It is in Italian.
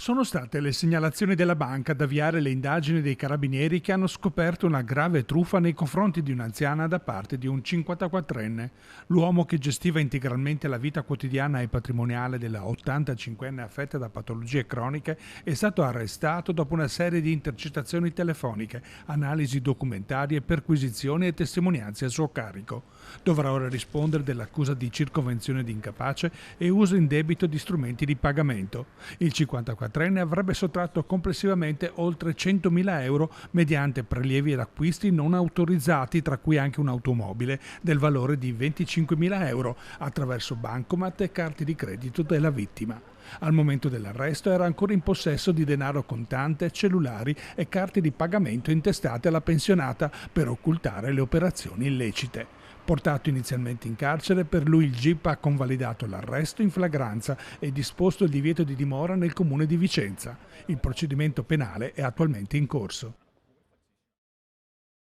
Sono state le segnalazioni della banca ad avviare le indagini dei carabinieri che hanno scoperto una grave truffa nei confronti di un'anziana da parte di un 54enne. L'uomo, che gestiva integralmente la vita quotidiana e patrimoniale della 85enne affetta da patologie croniche, è stato arrestato dopo una serie di intercettazioni telefoniche, analisi documentarie, perquisizioni e testimonianze a suo carico. Dovrà ora rispondere dell'accusa di circonvenzione di incapace e uso indebito di strumenti di pagamento. Il 54enne avrebbe sottratto complessivamente oltre 100.000 euro mediante prelievi ed acquisti non autorizzati, tra cui anche un'automobile del valore di 25.000 euro, attraverso bancomat e carte di credito della vittima. Al momento dell'arresto era ancora in possesso di denaro contante, cellulari e carte di pagamento intestate alla pensionata per occultare le operazioni illecite. Portato inizialmente in carcere, per lui il GIP ha convalidato l'arresto in flagranza e disposto il divieto di dimora nel comune di Vicenza. Il procedimento penale è attualmente in corso.